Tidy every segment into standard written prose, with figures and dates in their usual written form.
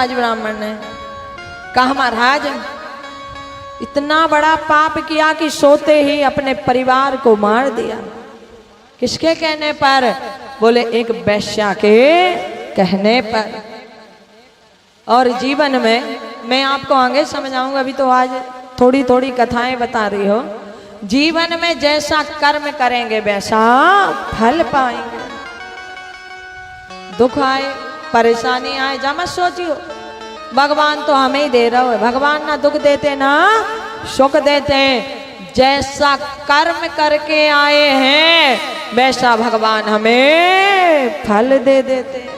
आज ब्राह्मण ने कहा महाराज इतना बड़ा पाप किया कि सोते ही अपने परिवार को मार दिया। किसके कहने पर? बोले एक वेश्या के कहने पर। और जीवन में मैं आपको आगे समझाऊंगा, अभी तो आज थोड़ी थोड़ी कथाएं बता रही हो। जीवन में जैसा कर्म करेंगे वैसा फल पाएंगे। दुख आए परेशानी आए जा मत सोचियो भगवान तो हमें ही दे रहा है। भगवान ना दुख देते ना सुख देते। जैसा कर्म करके आए हैं वैसा भगवान हमें फल दे देते।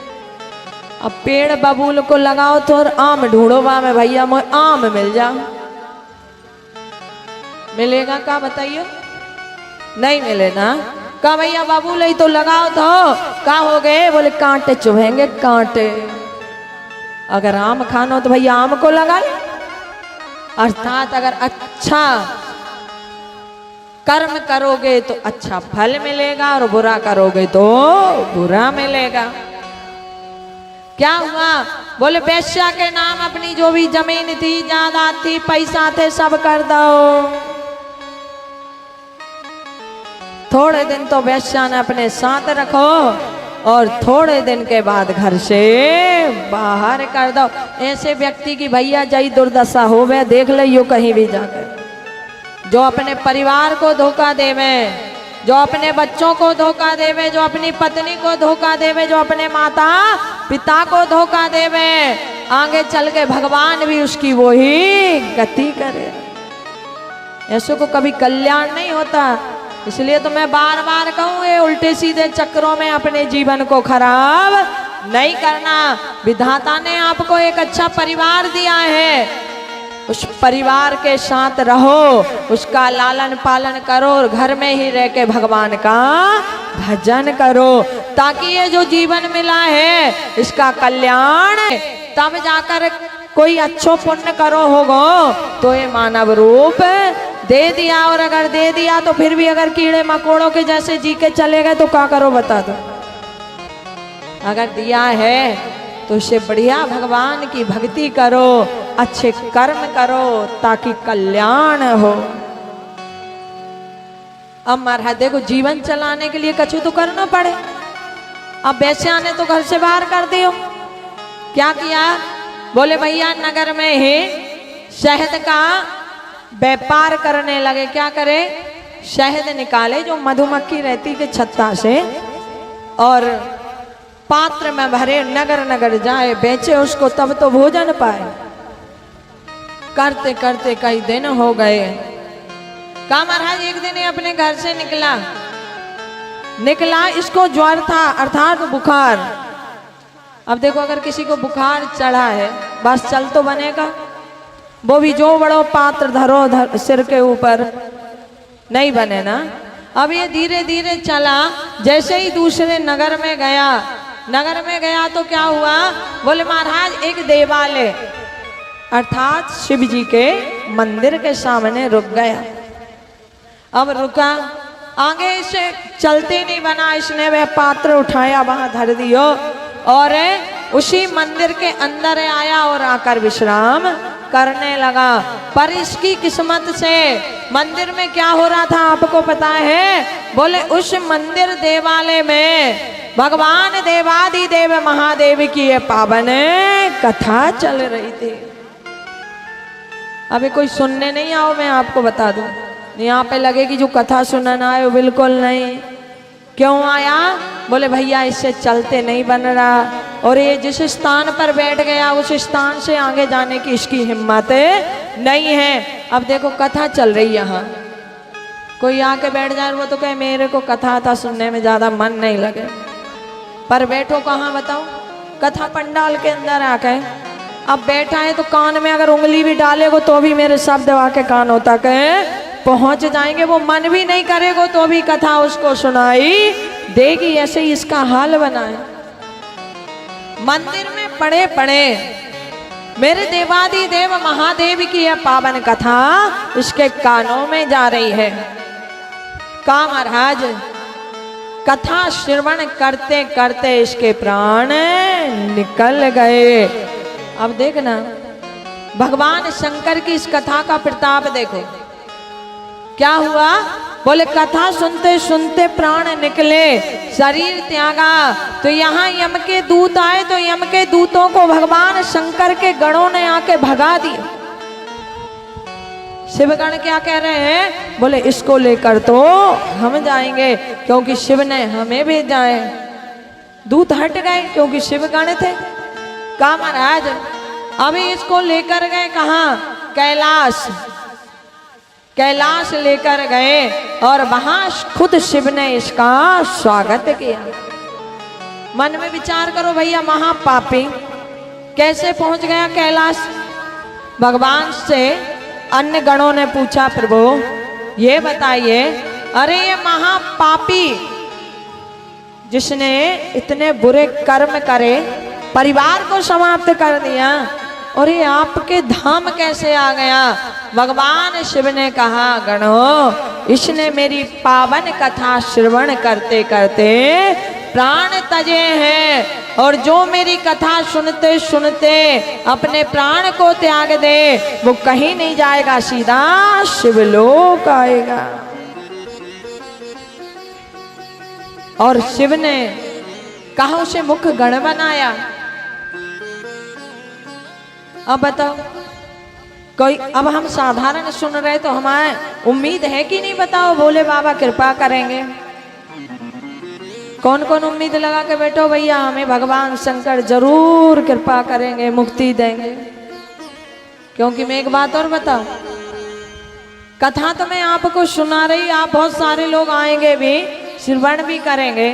अब पेड़ बबूल को लगाओ तो और आम ढूंढो वहां में भैया मोए आम मिल जाओ, मिलेगा क्या बताइए? नहीं मिले ना। कहा भैया बबूल ही तो लगाओ तो क्या हो गए? बोले कांटे चुभेंगे कांटे। अगर आम खाना हो तो भैया आम को लगा ले। अर्थात अगर अच्छा कर्म करोगे तो अच्छा फल मिलेगा और बुरा करोगे तो बुरा मिलेगा। क्या हुआ? बोले वेश्या के नाम अपनी जो भी जमीन थी जायदाद थी पैसा थे सब कर दो। थोड़े दिन तो वेश्या ने अपने साथ रखो और थोड़े दिन के बाद घर से बाहर कर दो। ऐसे व्यक्ति की भैया जई दुर्दशा हो वे देख लियो कहीं भी जाकर। जो अपने परिवार को धोखा देवे, जो अपने बच्चों को धोखा देवे, जो अपनी पत्नी को धोखा देवे, जो अपने माता पिता को धोखा देवे, आगे चल के भगवान भी उसकी वही गति करे। ऐसों को कभी कल्याण नहीं होता। इसलिए तो मैं बार बार कहूँ ये उल्टे सीधे चक्रों में अपने जीवन को खराब नहीं करना। विधाता ने आपको एक अच्छा परिवार दिया है, उस परिवार के साथ रहो, उसका लालन पालन करो और घर में ही रह के भगवान का भजन करो, ताकि ये जो जीवन मिला है इसका कल्याण तब जाकर कोई अच्छो पुण्य करो होगो तो ये मानव रूप दे दिया। और अगर दे दिया तो फिर भी अगर कीड़े मकोड़ों के जैसे जी के चले गए तो क्या करो बता दो। अगर दिया है तो उससे बढ़िया भगवान की भक्ति करो, अच्छे कर्म करो ताकि कल्याण हो। अब महाराज देखो जीवन चलाने के लिए कछु तो करना पड़े। अब वेश्या ने तो घर से बाहर कर दियो। क्या किया? बोले भैया नगर में ही शहद का व्यापार करने लगे। क्या करे? शहद निकाले जो मधुमक्खी रहती के छत्ता से और पात्र में भरे नगर नगर जाए बेचे उसको, तब तो भोजन पाए। करते करते कई दिन हो गए। कहा महाराज एक दिन अपने घर से निकला इसको ज्वर था अर्थात बुखार। अब देखो अगर किसी को बुखार चढ़ा है बस चल तो बनेगा, वो भी जो बड़ो पात्र धरो सिर के ऊपर नहीं बने ना। अब ये धीरे धीरे चला। जैसे ही दूसरे नगर में गया तो क्या हुआ? बोले महाराज एक देवालय अर्थात शिव जी के मंदिर के सामने रुक गया। अब रुका, आगे इसे चलते नहीं बना, इसने वह पात्र उठाया वहां धर दियो और उसी मंदिर के अंदर आया और आकर विश्राम करने लगा। पर इसकी किस्मत से मंदिर में क्या हो रहा था आपको पता है? बोले उस मंदिर देवालय में भगवान देवादिदेव महादेव की ये पावन कथा चल रही थी। अभी कोई सुनने नहीं आओ, मैं आपको बता दूं। यहाँ पे लगे कि जो कथा सुनना आए बिल्कुल नहीं। क्यों आया? बोले भैया इससे चलते नहीं बन रहा और ये जिस स्थान पर बैठ गया उस स्थान से आगे जाने की इसकी हिम्मत नहीं है। अब देखो कथा चल रही यहाँ, कोई आके बैठ जाए वो तो कहे मेरे को कथा था सुनने में ज्यादा मन नहीं लगे। पर बैठो कहाँ बताओ? कथा पंडाल के अंदर आके। अब बैठा है तो कान में अगर उंगली भी डालेगो तो भी मेरे शब्द आके कानों तक पहुंच जाएंगे। वो मन भी नहीं करेगो तो भी कथा उसको सुनाई देगी। ऐसे ही इसका हाल बना है। मंदिर में पड़े पड़े मेरे देवादिदेव महादेव की यह पावन कथा इसके कानों में जा रही है। का महाराज कथा श्रवण करते करते इसके प्राण निकल गए। अब देखना भगवान शंकर की इस कथा का प्रताप देखो। क्या हुआ? बोले कथा सुनते सुनते प्राण निकले, शरीर त्यागा। तो यहाँ यम के दूत आए, तो यम के दूतों को भगवान शंकर के गणों ने आके भगा दिया। शिवगण क्या कह रहे हैं? बोले इसको लेकर तो हम जाएंगे, क्योंकि शिव ने हमें भेजा है। दूत हट गए क्योंकि शिवगण थे। कहा महाराज अभी इसको लेकर गए कहाँ? कैलाश। कैलाश लेकर गए और वहां खुद शिव ने इसका स्वागत किया। मन में विचार करो भैया, महापापी कैसे पहुंच गया कैलाश? भगवान से अन्य गणों ने पूछा प्रभु ये बताइए, अरे ये महापापी जिसने इतने बुरे कर्म करे, परिवार को समाप्त कर दिया, और ये आपके धाम कैसे आ गया? भगवान शिव ने कहा गणों, इसने मेरी पावन कथा श्रवण करते करते प्राण तजे हैं, और जो मेरी कथा सुनते सुनते अपने प्राण को त्याग दे वो कहीं नहीं जाएगा, सीधा शिवलोक आएगा। और शिव ने कहा उसे मुख गण बनाया। अब बताओ कोई, अब हम साधारण सुन रहे तो हमारे उम्मीद है कि नहीं? बताओ भोले बाबा कृपा करेंगे। कौन कौन उम्मीद लगा के बैठो भैया, हमें भगवान शंकर जरूर कृपा करेंगे, मुक्ति देंगे। क्योंकि मैं एक बात और बताऊं, कथा तो मैं आपको सुना रही, आप बहुत सारे लोग आएंगे भी, श्रवण भी करेंगे,